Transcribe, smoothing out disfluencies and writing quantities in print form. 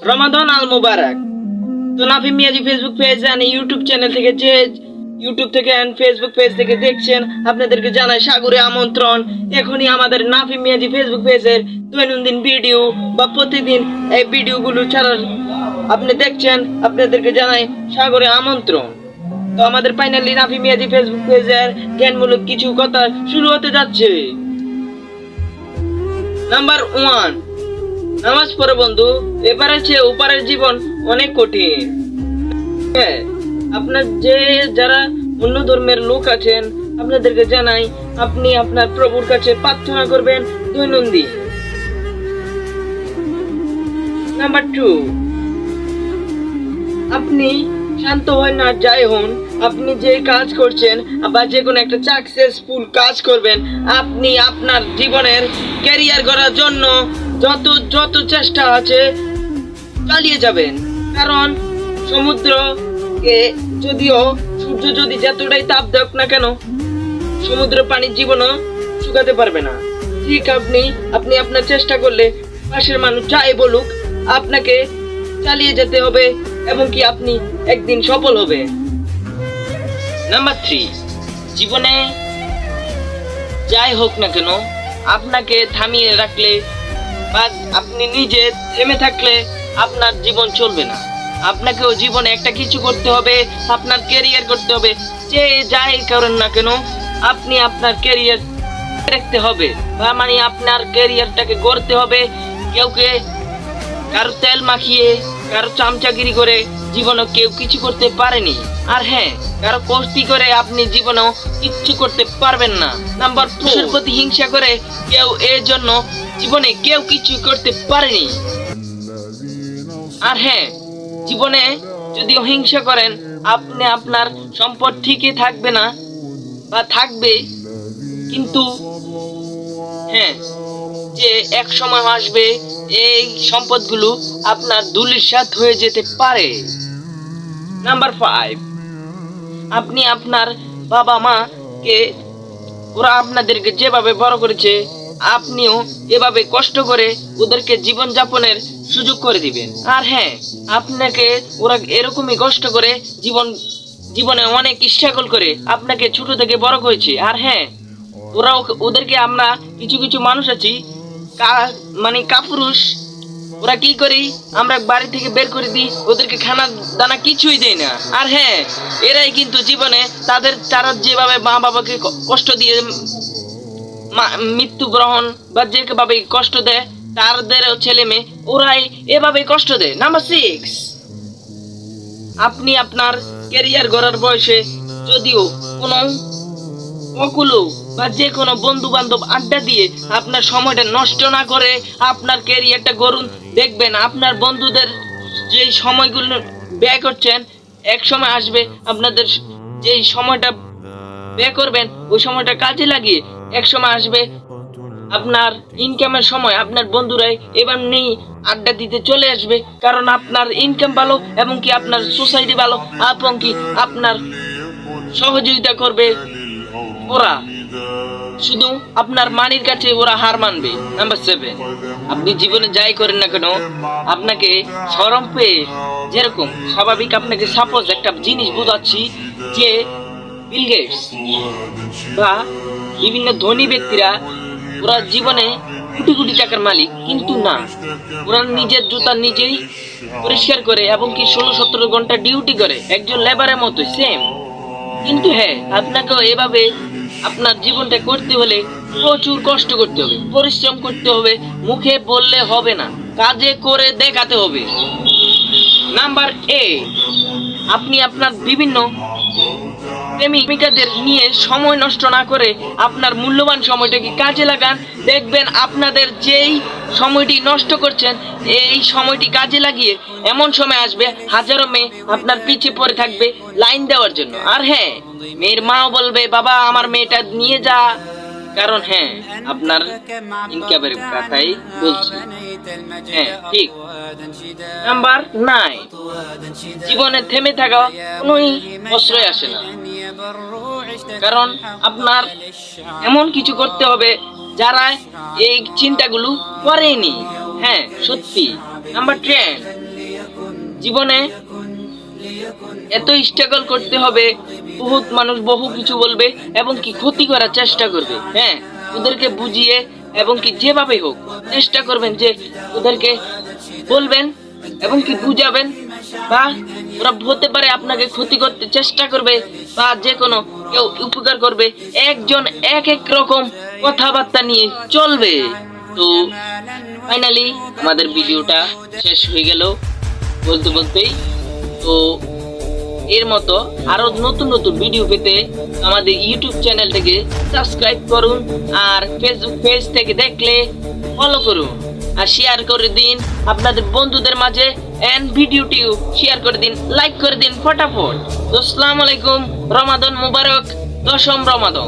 রমাদান আল মুবারক। তো Nafi Miyaji Facebook page and YouTube channel থেকে যে ইউটিউব থেকে এন্ড ফেসবুক পেজ থেকে দেখছেন, আপনাদেরকে জানাই সাগরে আমন্ত্রণ। এখনই আমাদের নাফি মিয়াজি ফেসবুক পেজের দৈনন্দিন ভিডিও বা প্রতিদিন এই ভিডিওগুলো ছাড়ার আপনি দেখছেন, আপনাদেরকে জানাই সাগরে আমন্ত্রণ। তো আমাদের ফাইনালি নাফি মিয়াজি ফেসবুক পেজের জ্ঞানমূলক কিছু কথা শুরু হতে যাচ্ছে। নাম্বার 1, নামাজ পড়ো বন্ধু, এপারের চেয়ে ওপারের জীবন অনেক কঠিন। হ্যাঁ, আপনার যারা অন্য ধর্মের লোক আছেন, আপনাদেরকে জানাই আপনি আপনার প্রভুর কাছে প্রার্থনা করবেন দৈনন্দিন। নাম্বার 2, আপনি শান্ত হন না যাই হন, আপনি যে কাজ করছেন বা যে কোনো একটা সাকসেসফুল কাজ করবেন, আপনি আপনার জীবনের ক্যারিয়ার করার জন্য যত যত চেষ্টা আছে চালিয়ে যাবেন। কারণ সমুদ্রকে যদিও সূর্য যদি যতটাই তাপ দেখ না কেন, সমুদ্র পানির জীবনও শুকাতে পারবে না। ঠিক আপনি আপনার চেষ্টা করলে পাশের মানুষ যাই বলুক, আপনাকে চালিয়ে যেতে হবে এবং কি আপনি একদিন সফল হবে। নাম্বার 3, জীবনে যাই হোক না কেন, আপনাকে থামিয়ে রাখলে বা আপনি নিজে থেমে থাকলে আপনার জীবন চলবে না। আপনাকেও জীবনে একটা কিছু করতে হবে, আপনার ক্যারিয়ার করতে হবে। যে যাই করেন না কেন, আপনি আপনার ক্যারিয়ার রাখতে হবে বা মানে আপনার ক্যারিয়ারটাকে গড়তে হবে। কেউকে কারো তেল মাখিয়ে, কারো চামচাগিরি করে জীবনে কেউ কিছু করতে পারেনি। আর হ্যাঁ, কারো কষ্টি করে আপনি জীবনেও কিচ্ছু করতে পারবেন না। নাম্বার 4, প্রতি হিংসা করে কেউ এর জন্য জীবনে কেউ কিছু করতে পারেনি। আর হ্যাঁ, জীবনে যদি অহিংসা করেন, আপনি আপনার সম্পদ ঠিকই থাকবে না বা থাকবে, কিন্তু হ্যাঁ, যে এক সময় আসবে এই সম্পদগুলো আপনার ধূলিসাৎ হয়ে যেতে পারে। নাম্বার 5, আপনি আপনার বাবা মাকে, ওরা আপনাদেরকে যেভাবে বড় করেছে, আপনিও এভাবে কষ্ট করে ওদেরকে জীবন যাপনের সুযোগ করে দিবেন। আর হ্যাঁ, আপনাকে ওরা এরকমই কষ্ট করে জীবনে অনেক স্ট্রাগল করে আপনাকে ছোট থেকে বড় করেছে। আর হ্যাঁ, ওদেরকে আমরা কিছু কিছু মানুষ আছি মানে কাপুরুষ, ওরা কি করি, আমরা বাড়ি থেকে বের করে দিই, ওদেরকে খানা দানা কিছুই দেয় না। আর হ্যাঁ, এরাই কিন্তু জীবনে তারা যেভাবে মা বাবাকে কষ্ট দিয়ে মৃত্যু গ্রহণ বা যেভাবে কষ্ট দেয় তাদের ছেলে মেয়ে, ওরাই এভাবে কষ্ট দেয়। নাম্বার 6, আপনি আপনার ক্যারিয়ার গড়ার বয়সে যদিও কোনো অকুলো বা যে কোনো বন্ধু বান্ধব আড্ডা দিয়ে আপনার সময়টা নষ্ট না করে আপনার ক্যারিয়ারটা গড়ুন। দেখবেন আপনার বন্ধুদের যে সময়গুলো ব্যয় করছেন, এক সময় আসবে আপনাদের যে সময়টা ব্যয় করবেন ওই সময়টা কাজে লাগিয়ে এক সময় আসবে আপনার ইনকামের সময়, আপনার বন্ধুরাই এবার নেই আড্ডা দিতে চলে আসবে। কারণ আপনার ইনকাম ভালো এবং কি আপনার সোসাইটি ভালো এবং কি আপনার সহযোগিতা করবে ওরা, শুধু আপনার মানির কাছে ওরা হার মানবে। নাম্বার 7, আপনি জীবনে যাই করেন না কেন, আপনাকে শরম পেয়ে, যেরকম স্বাভাবিক, আপনাকে সাপোজ একটা জিনিস বোঝাচ্ছি যে বিল গেটস বা বিভিন্ন ধনী ব্যক্তিরা, ওরা জীবনে কোটি কোটি টাকার মালিক, কিন্তু না, ওরা নিজের জুতা নিজেই পরিষ্কার করে এবং কি 16-17 ঘন্টা ডিউটি করে একজন লেবারের মতো সেম। কিন্তু হ্যাঁ, আপনাকেও এভাবে আপনার জীবনটা করতে হলে প্রচুর কষ্ট করতে হবে, পরিশ্রম করতে হবে, মুখে বললে হবে না, কাজে করে দেখাতে হবে। নাম্বার 8, আপনি আপনার বিভিন্ন প্রেমিকাদের নিয়ে সময় নষ্ট না করে আপনার মূল্যবান সময়টাকে কাজে লাগান। দেখবেন আপনাদের যেই সময়টি নষ্ট করছেন, এই সময়টি কাজে লাগিয়ে এমন সময় আসবে হাজারো মেয়ে আপনার পিছে পড়ে থাকবে লাইন দেওয়ার জন্য। আর হ্যাঁ, মেয়ের মাও বলবে বাবা আমার মেয়েটা নিয়ে যা, কারণ হ্যাঁ, আপনার ইনকামের কথাই বলছি। হ্যাঁ, ঠিক। নাম্বার 9, জীবনে থেমে থাকা কোনোই প্রশ্রয় আসে না। কারণ আপনার এমন কিছু করতে হবে যারা এই চিন্তাগুলো করেনি। হ্যাঁ, সত্যি নাম্বার 10, জীবনে এত স্ট্রাগল করতে হবে, বহুত মানুষ বহু কিছু বলবে এবং কি ক্ষতি করার চেষ্টা করবে। হ্যাঁ, ওদেরকে বুঝিয়ে এবং কি যেভাবে হোক চেষ্টা করবেন যে ওদেরকে বলবেন এবং কি বুঝাবেন, বা ওরা হতে পারে আপনাকে ক্ষতি করতে চেষ্টা করবে বা যে কোনো কেউ উপকার করবে। একজন এক এক রকম কথাবার্তা নিয়ে চলবে। তো ফাইনালি আমাদের ভিডিওটা শেষ হয়ে গেল বলতে বলতেই। তো এর মতো আরো নতুন নতুন ভিডিও পেতে আমাদের ইউটিউব চ্যানেলটাকে সাবস্ক্রাইব করুন, আর ফেসবুক পেজ থেকে দেখলে ফলো করুন, আর শেয়ার করে দিন আপনাদের বন্ধুদের মাঝে, এন্ড ভিডিওটিও শেয়ার করে দিন, লাইক করে দিন ফটাফট। তো আসসালামু আলাইকুম, রমাদান মুবারক, 10ম রমাদান।